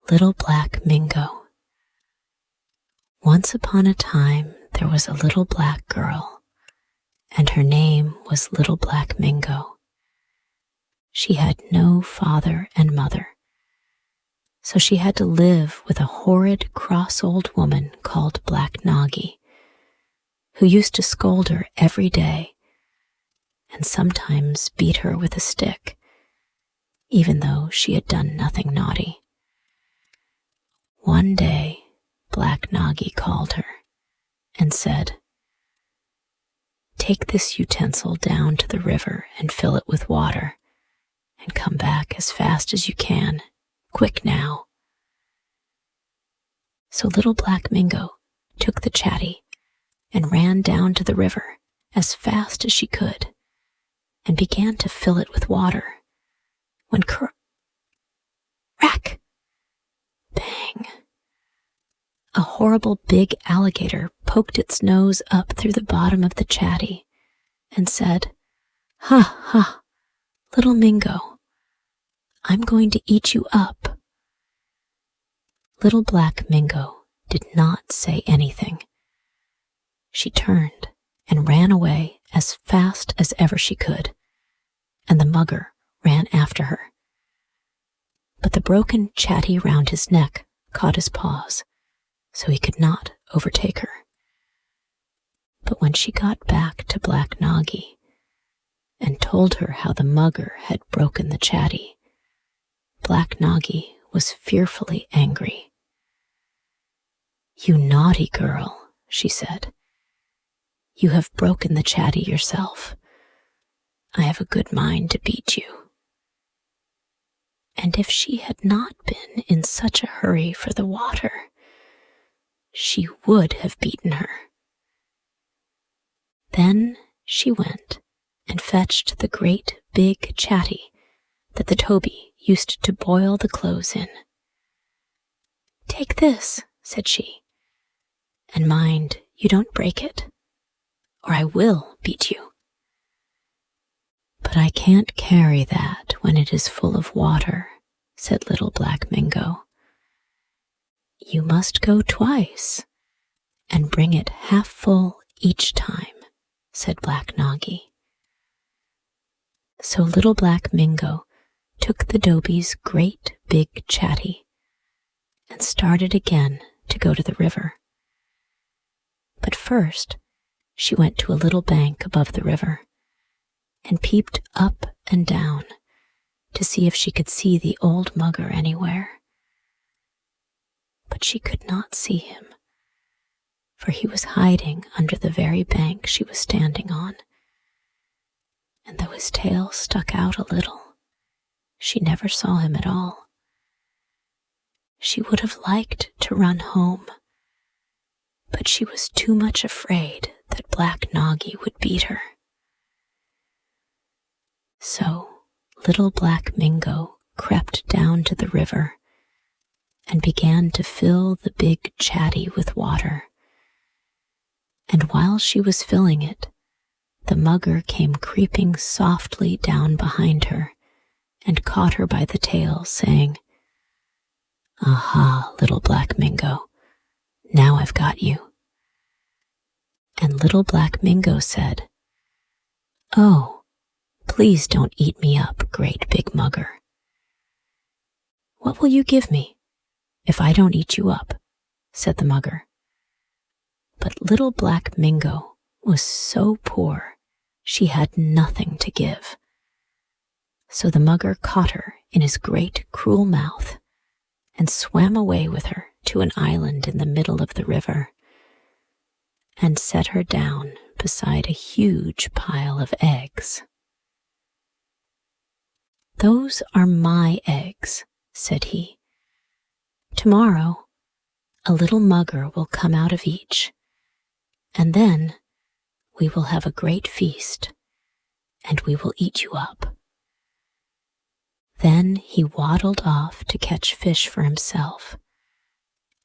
Little Black Mingo. Once upon a time, there was a little black girl, and her name was Little Black Mingo. She had no father and mother, so she had to live with a horrid, cross old woman called Black Noggy, who used to scold her every day and sometimes beat her with a stick, even though she had done nothing naughty. One day, Black Noggy called her and said, "Take this utensil down to the river and fill it with water, and come back as fast as you can. Quick now." So Little Black Mingo took the chatty and ran down to the river as fast as she could and began to fill it with water when crack! Bang! A horrible big alligator poked its nose up through the bottom of the chatty and said, "Ha ha, little Mingo, I'm going to eat you up." Little Black Mingo did not say anything. She turned and ran away as fast as ever she could, and the mugger ran after her. But the broken chatty round his neck caught his paws, so he could not overtake her. But when she got back to Black Noggy and told her how the mugger had broken the chatty, Black Noggy was fearfully angry. "You naughty girl," she said. "You have broken the chatty yourself. I have a good mind to beat you." And if she had not been in such a hurry for the water, she would have beaten her. Then she went and fetched the great big chatty that the Toby used to boil the clothes in. "Take this," said she, "and mind you don't break it, or I will beat you." "But I can't carry that when it is full of water," said Little Black Mingo. "You must go twice, and bring it half full each time," said Black Noggy. So Little Black Mingo took the Dobie's great big chatty and started again to go to the river. But first, she went to a little bank above the river and peeped up and down to see if she could see the old mugger anywhere. But she could not see him, for he was hiding under the very bank she was standing on, and though his tail stuck out a little, she never saw him at all. She would have liked to run home, but she was too much afraid that Black Noggy would beat her. So Little Black Mingo crept down to the river and began to fill the big chatty with water. And while she was filling it, the mugger came creeping softly down behind her and caught her by the tail, saying, "Aha, Little Black Mingo, now I've got you." And Little Black Mingo said, "Oh, please don't eat me up, great big mugger." "What will you give me if I don't eat you up?" said the mugger. But Little Black Mingo was so poor she had nothing to give. So the mugger caught her in his great cruel mouth and swam away with her to an island in the middle of the river and set her down beside a huge pile of eggs. "Those are my eggs," said he. "Tomorrow, a little mugger will come out of each, and then we will have a great feast, and we will eat you up." Then he waddled off to catch fish for himself,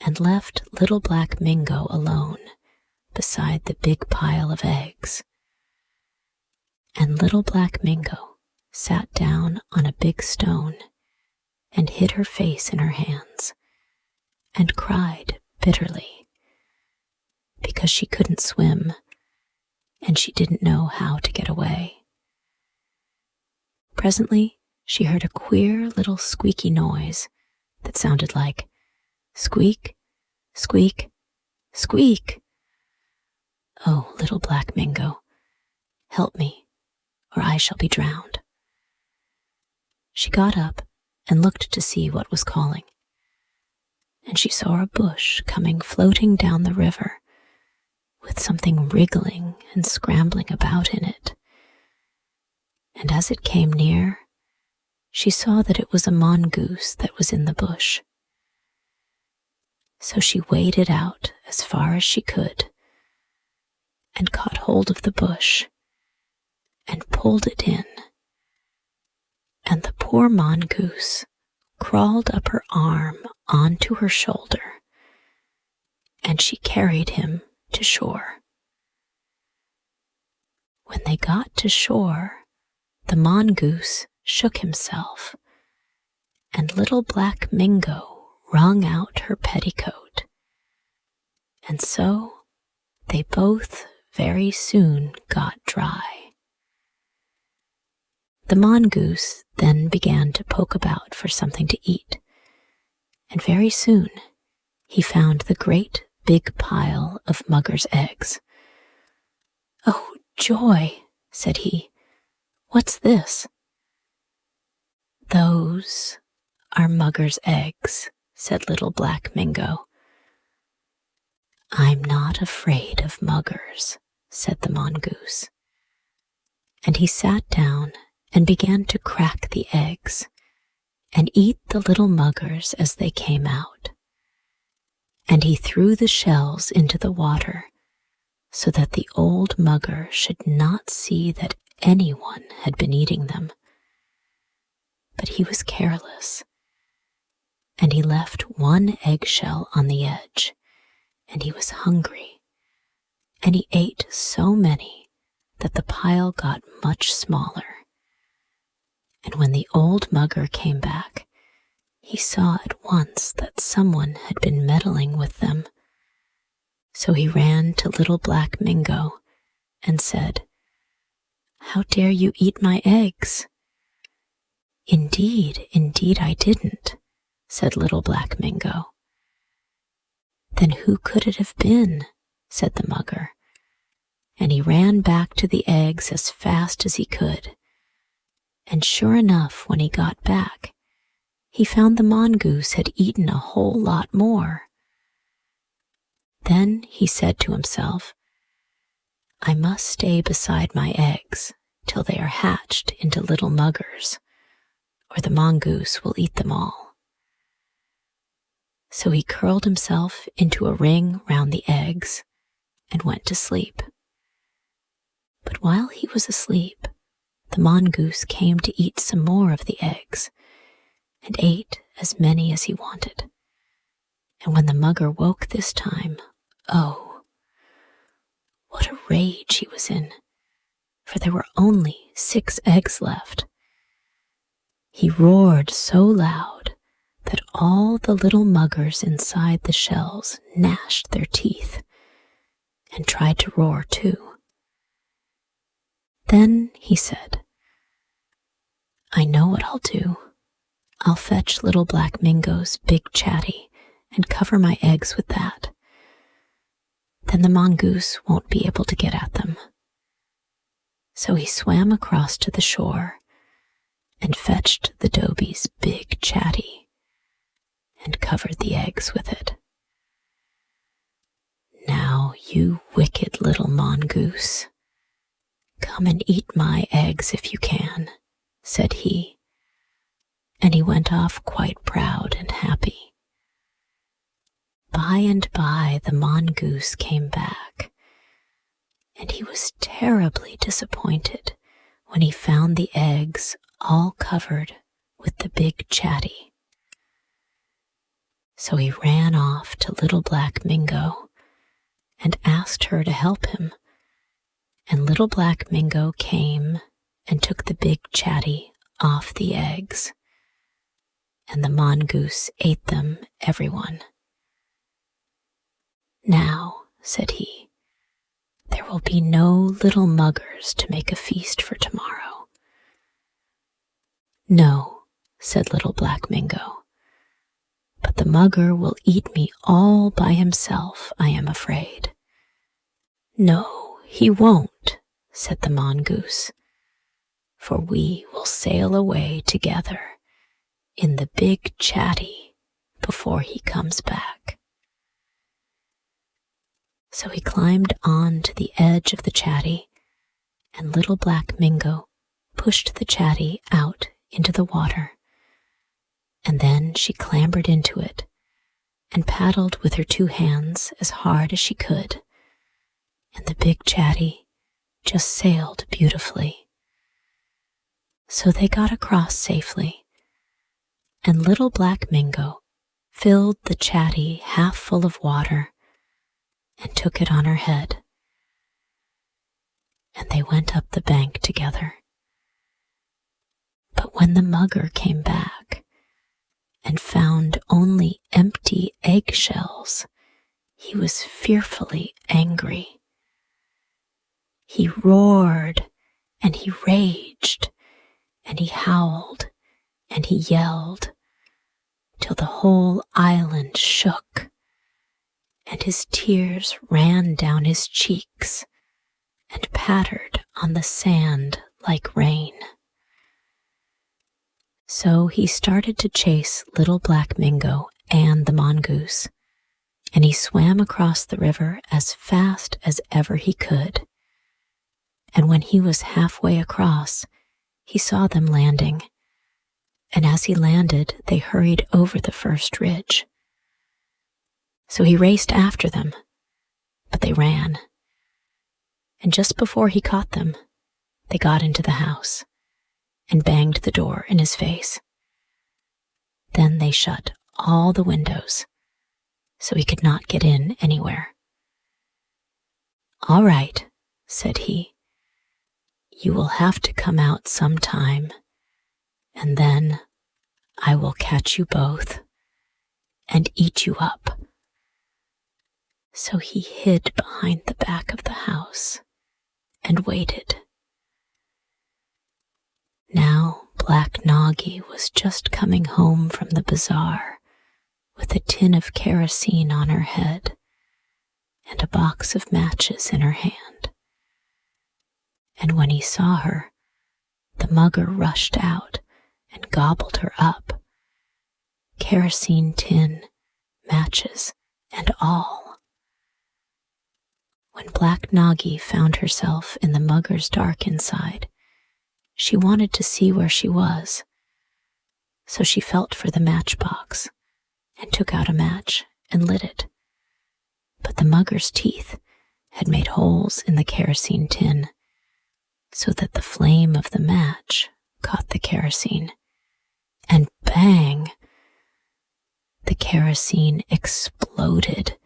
and left Little Black Mingo alone beside the big pile of eggs. And Little Black Mingo sat down on a big stone and hid her face in her hands and cried bitterly because she couldn't swim and she didn't know how to get away. Presently, she heard a queer little squeaky noise that sounded like squeak, squeak, squeak. Oh, Little Black Mingo, help me, or I shall be drowned. She got up and looked to see what was calling, and she saw a bush coming floating down the river with something wriggling and scrambling about in it. And as it came near, she saw that it was a mongoose that was in the bush. So she waded out as far as she could and caught hold of the bush and pulled it in. And the poor mongoose crawled up her arm onto her shoulder, and she carried him to shore. When they got to shore, the mongoose shook himself, and Little Black Mingo wrung out her petticoat. And so they both very soon got dry. The mongoose then began to poke about for something to eat, and very soon he found the great big pile of muggers' eggs. "Oh, joy," said he. "What's this?" "Those are muggers' eggs," said Little Black Mingo. "I'm not afraid of muggers," said the mongoose. And he sat down and began to crack the eggs and eat the little muggers as they came out. And he threw the shells into the water so that the old mugger should not see that anyone had been eating them. But he was careless, and he left one eggshell on the edge, and he was hungry, and he ate so many that the pile got much smaller. And when the old mugger came back, he saw at once that someone had been meddling with them. So he ran to Little Black Mingo and said, "How dare you eat my eggs?" "Indeed, indeed I didn't," said Little Black Mingo. "Then who could it have been?" said the mugger, and he ran back to the eggs as fast as he could. And sure enough, when he got back, he found the mongoose had eaten a whole lot more. Then he said to himself, "I must stay beside my eggs till they are hatched into little muggers, or the mongoose will eat them all." So he curled himself into a ring round the eggs and went to sleep. But while he was asleep, the mongoose came to eat some more of the eggs and ate as many as he wanted. And when the mugger woke this time, oh, what a rage he was in, for there were only 6 eggs left. He roared so loud that all the little muggers inside the shells gnashed their teeth and tried to roar too. Then he said, "I know what I'll do. I'll fetch Little Black Mingo's big chatty and cover my eggs with that. Then the mongoose won't be able to get at them." So he swam across to the shore and fetched the Dobie's big chatty and covered the eggs with it. "Now, you wicked little mongoose, come and eat my eggs if you can," said he, and he went off quite proud and happy. By and by the mongoose came back, and he was terribly disappointed when he found the eggs all covered with the big chatty. So he ran off to Little Black Mingo and asked her to help him, and Little Black Mingo came and took the big chatty off the eggs, and the mongoose ate them, everyone, "Now," said he, "there will be no little muggers to make a feast for tomorrow." "No," said Little Black Mingo, "but the mugger will eat me all by himself, I am afraid." "No, he won't," said the mongoose, "for we will sail away together in the big chatty before he comes back." So he climbed on to the edge of the chatty, and Little Black Mingo pushed the chatty out into the water, and then she clambered into it and paddled with her 2 hands as hard as she could, and the big chatty just sailed beautifully. So they got across safely, and Little Black Mingo filled the chatty half full of water and took it on her head, and they went up the bank together. But when the mugger came back and found only empty eggshells, he was fearfully angry. He roared and he raged and he howled and he yelled till the whole island shook, and his tears ran down his cheeks and pattered on the sand like rain. So he started to chase Little Black Mingo and the mongoose, and he swam across the river as fast as ever he could. And when he was halfway across, he saw them landing, and as he landed, they hurried over the first ridge. So he raced after them, but they ran. And just before he caught them, they got into the house and banged the door in his face. Then they shut all the windows, so he could not get in anywhere. "All right," said he, "you will have to come out sometime, and then I will catch you both and eat you up." So he hid behind the back of the house and waited. Now Black Noggy was just coming home from the bazaar with a tin of kerosene on her head and a box of matches in her hand. And when he saw her, the mugger rushed out and gobbled her up, kerosene tin, matches, and all. When Black Noggy found herself in the mugger's dark inside, she wanted to see where she was, so she felt for the matchbox and took out a match and lit it. But the mugger's teeth had made holes in the kerosene tin, so that the flame of the match caught the kerosene, and bang! The kerosene exploded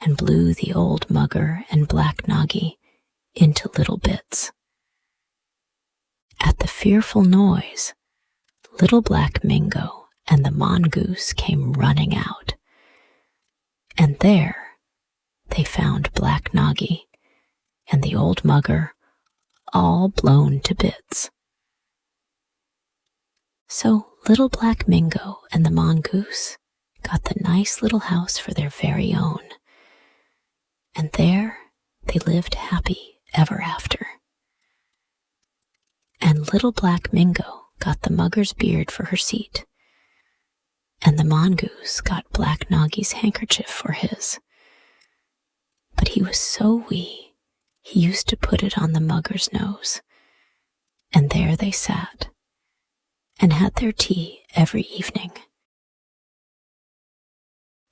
and blew the old mugger and Black Noggy into little bits. At the fearful noise, Little Black Mingo and the mongoose came running out, and there they found Black Noggy and the old mugger all blown to bits. So Little Black Mingo and the mongoose got the nice little house for their very own, and there they lived happy ever after. And Little Black Mingo got the mugger's beard for her seat, and the mongoose got Black Noggy's handkerchief for his. But he was so wee, he used to put it on the mugger's nose, and there they sat and had their tea every evening.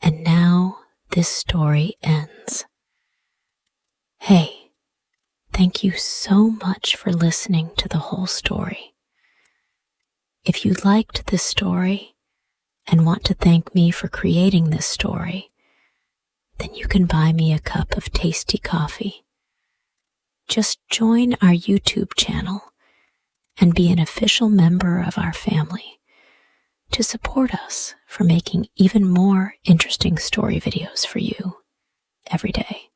And now this story ends. Hey, thank you so much for listening to the whole story. If you liked this story and want to thank me for creating this story, then you can buy me a cup of tasty coffee. Just join our YouTube channel and be an official member of our family to support us for making even more interesting story videos for you every day.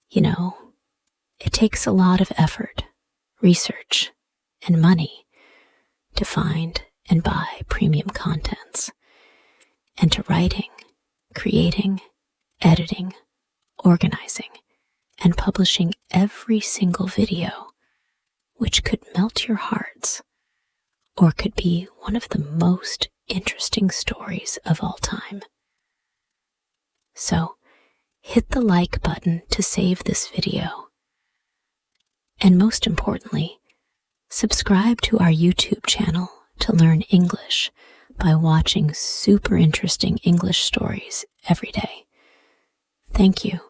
You know, it takes a lot of effort, research, and money to find and buy premium contents, and to writing, creating, editing, organizing, and publishing every single video, which could melt your hearts, or could be one of the most interesting stories of all time. So, hit the like button to save this video. And most importantly, subscribe to our YouTube channel to learn English by watching super interesting English stories every day. Thank you.